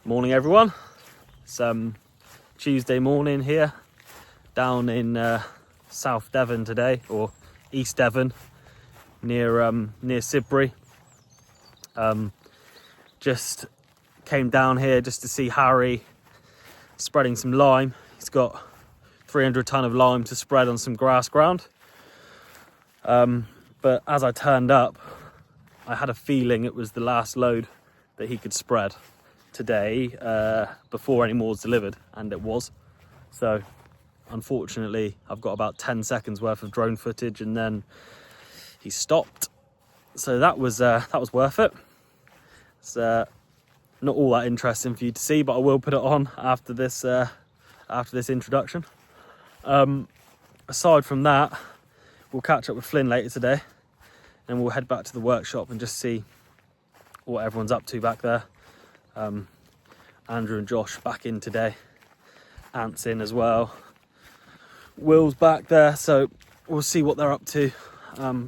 Morning everyone. It's Tuesday morning here down in South Devon today, or East Devon, near Sidbury. Just came down here just to see Harry spreading some lime. He's got 300 tonne of lime to spread on some grass ground. But as I turned up, I had a feeling it was the last load that he could spread today before any more was delivered, and it was. So unfortunately I've got about 10 seconds worth of drone footage and then he stopped. So that was worth it. It's not all that interesting for you to see, but I will put it on after this introduction. Aside from that, we'll catch up with Flyn later today and we'll head back to the workshop and just see what everyone's up to back there. Andrew and Josh back in today, Ant's in as well, Will's back there, so we'll see what they're up to,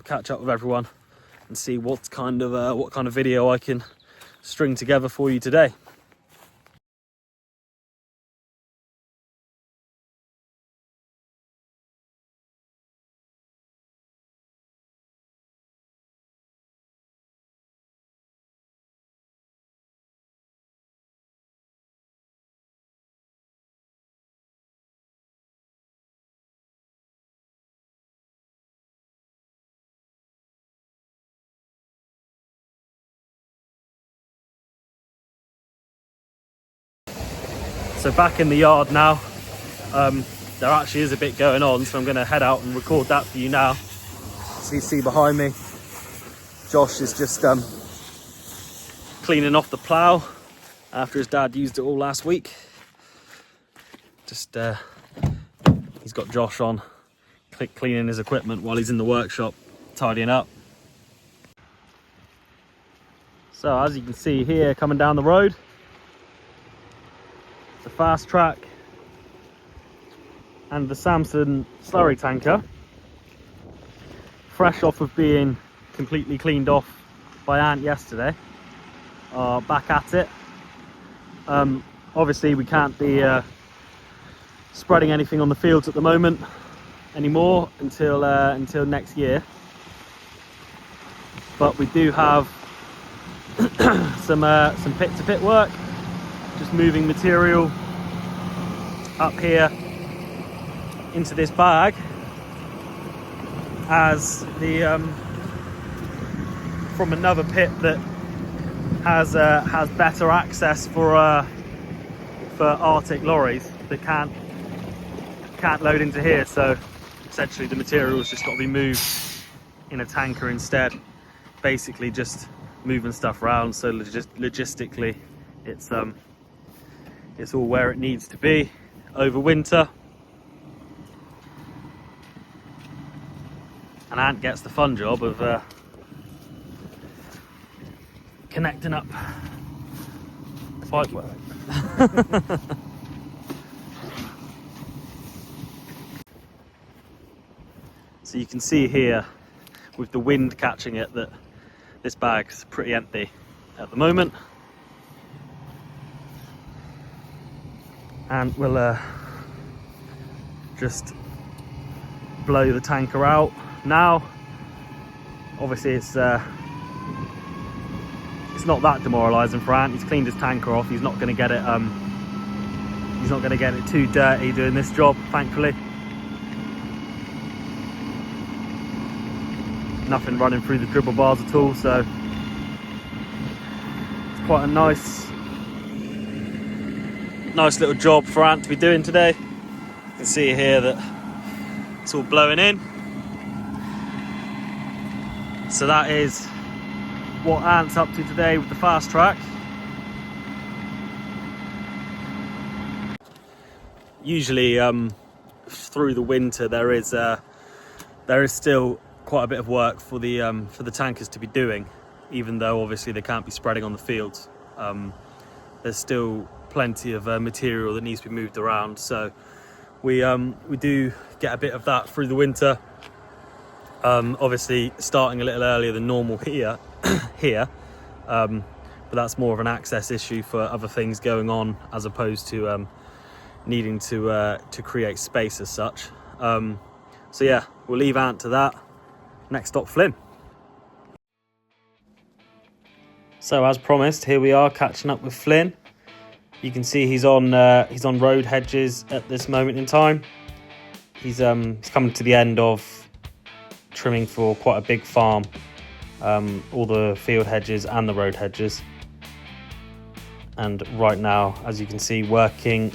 catch up with everyone and see what kind of video I can string together for you today. So back in the yard now. There actually is a bit going on, so I'm going to head out and record that for you now. So you see behind me, Josh is just cleaning off the plough after his dad used it all last week. Just he's got Josh on cleaning his equipment while he's in the workshop tidying up. So as you can see here, coming down the road, the Fastrac and the Samson slurry tanker, fresh off of being completely cleaned off by Ant yesterday, are back at it. Obviously we can't be spreading anything on the fields at the moment anymore until next year, but we do have some pit to pit work, just moving material up here into this bag, as the from another pit that has better access for Arctic lorries that can't load into here. So essentially the material's just got to be moved in a tanker instead, basically just moving stuff around. So logistically it's all where it needs to be over winter, and Ant gets the fun job of connecting up pipe work. So you can see here with the wind catching it that this bag's pretty empty at the moment. And we'll just blow the tanker out now. Obviously it's not that demoralising for Ant. He's cleaned his tanker off. He's not going to get it too dirty doing this job, thankfully. Nothing running through the dribble bars at all, so it's quite a nice little job for Ant to be doing today. You can see here that it's all blowing in. So that is what Ant's up to today with the Fastrac. Usually through the winter there is still quite a bit of work for the tankers to be doing, even though obviously they can't be spreading on the fields. There's still plenty of material that needs to be moved around, so we do get a bit of that through the winter. Obviously starting a little earlier than normal here, but that's more of an access issue for other things going on as opposed to needing to create space as such. So yeah, we'll leave Ant to that. Next stop, Flynn. So as promised, here we are catching up with Flynn. You can see he's on road hedges at this moment in time. He's coming to the end of trimming for quite a big farm, all the field hedges and the road hedges. And right now, as you can see, working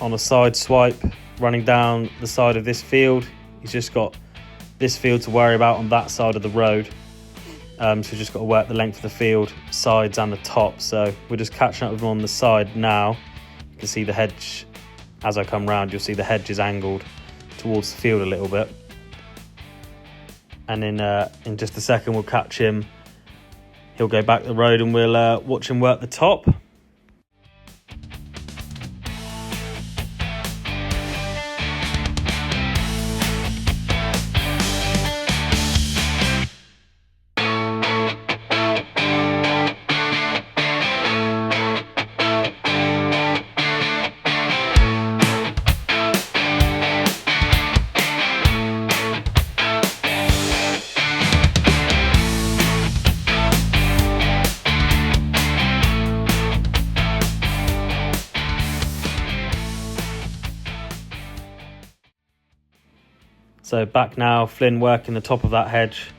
on a side swipe, running down the side of this field. He's just got this field to worry about on that side of the road. So we've just got to work the length of the field, sides and the top. So we're just catching up with him on the side now. You can see the hedge, as I come round, you'll see the hedge is angled towards the field a little bit. And in just a second, we'll catch him. He'll go back the road and we'll watch him work the top. So back now, Flynn working the top of that hedge.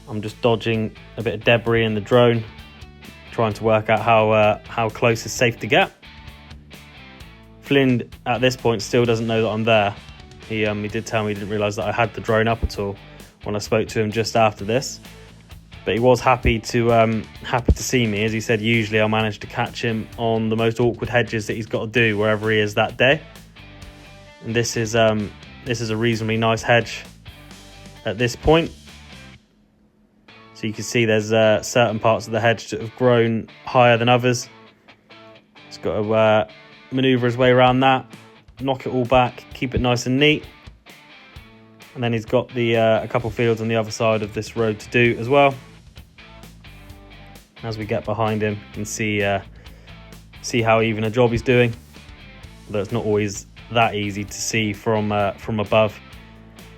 I'm just dodging a bit of debris in the drone, trying to work out how close is safe to get. Flynn at this point still doesn't know that I'm there. He did tell me he didn't realise that I had the drone up at all when I spoke to him just after this. But he was happy to see me, as he said usually I'll manage to catch him on the most awkward hedges that he's got to do wherever he is that day. And this is a reasonably nice hedge at this point. So you can see there's certain parts of the hedge that have grown higher than others. He's got to manoeuvre his way around that, knock it all back, keep it nice and neat. And then he's got a couple fields on the other side of this road to do as well. As we get behind him, you can see how even a job he's doing. Although it's not always that easy to see from above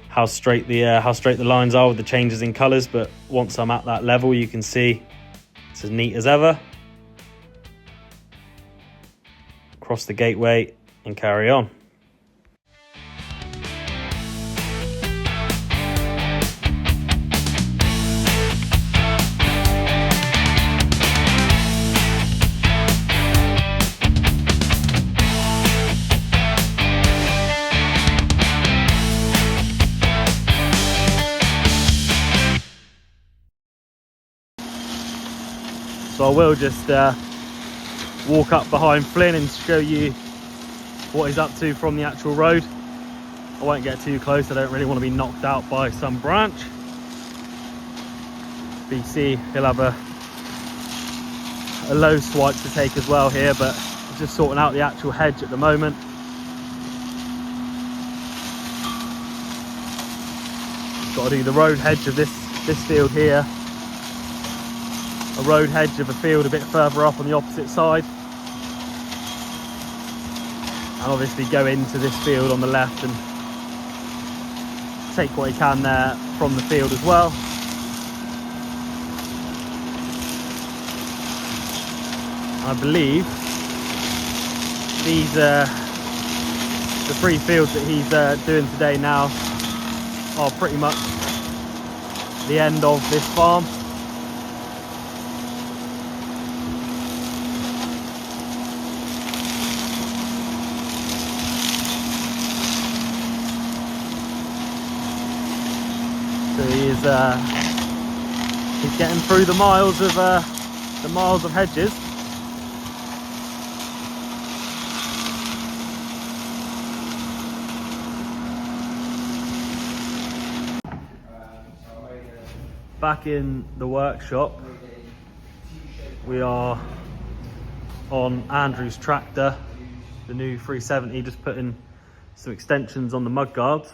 how straight the lines are with the changes in colours, but once I'm at that level you can see it's as neat as ever. Cross the gateway and carry on. So I will just walk up behind Flynn and show you what he's up to from the actual road. I won't get too close, I don't really want to be knocked out by some branch. But you see he'll have a low swipe to take as well here, but he's just sorting out the actual hedge at the moment. Got to do the road hedge of this field here. A road hedge of a field a bit further up on the opposite side, and obviously go into this field on the left and take what he can there from the field as well. I believe these the 3 fields that he's doing today now are pretty much the end of this farm. So he's getting through the miles of hedges. Back in the workshop, we are on Andrew's tractor, the new 370, just putting some extensions on the mud guards,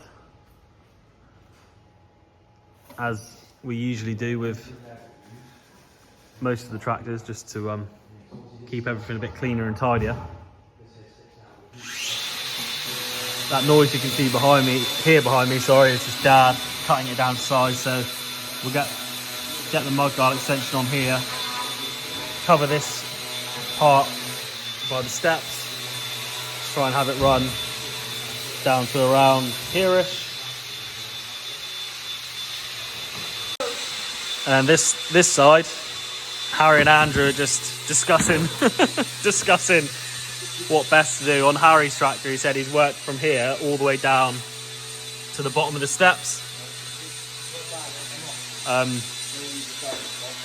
as we usually do with most of the tractors just to keep everything a bit cleaner and tidier. That noise you can see behind me, sorry, is just Dad cutting it down to size. So we'll get the mudguard extension on here, cover this part by the steps, try and have it run down to around here-ish. And then this side, Harry and Andrew are just discussing what best to do. On Harry's tractor, he said he's worked from here all the way down to the bottom of the steps.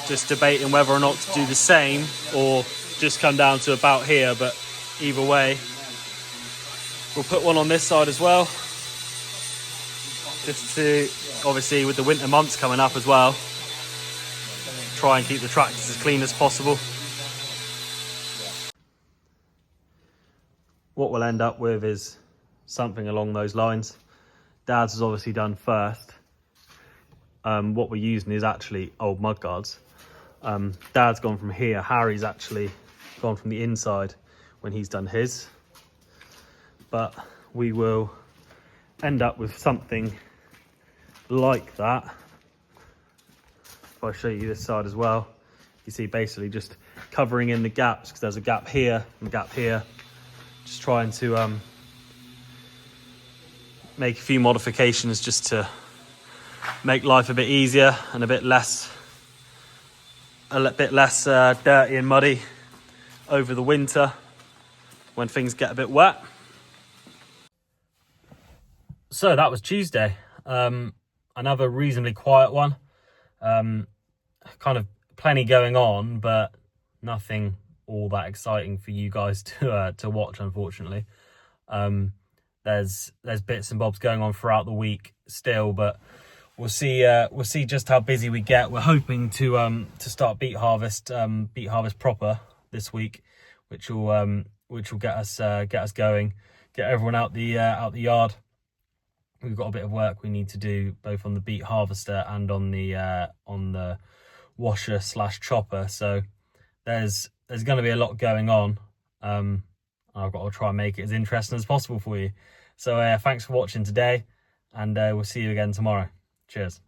Just debating whether or not to do the same or just come down to about here, but either way, we'll put one on this side as well, just to, obviously with the winter months coming up as well, try and keep the tractors as clean as possible. What we'll end up with is something along those lines. Dad's has obviously done first. What we're using is actually old mudguards. Dad's gone from here. Harry's actually gone from the inside when he's done his. But we will end up with something like that. If I show you this side as well, you see basically just covering in the gaps, because there's a gap here and a gap here. Just trying to make a few modifications just to make life a bit easier and a bit less dirty and muddy over the winter when things get a bit wet. So that was Tuesday. Another reasonably quiet one. Kind of plenty going on, but nothing all that exciting for you guys to watch, unfortunately. There's bits and bobs going on throughout the week still, but we'll see just how busy we get. We're hoping to start beet harvest proper this week, which will get us going, get everyone out the yard. We've got a bit of work we need to do both on the beet harvester and on the washer / chopper. So there's going to be a lot going on. I've got to try and make it as interesting as possible for you. So thanks for watching today, and we'll see you again tomorrow. Cheers.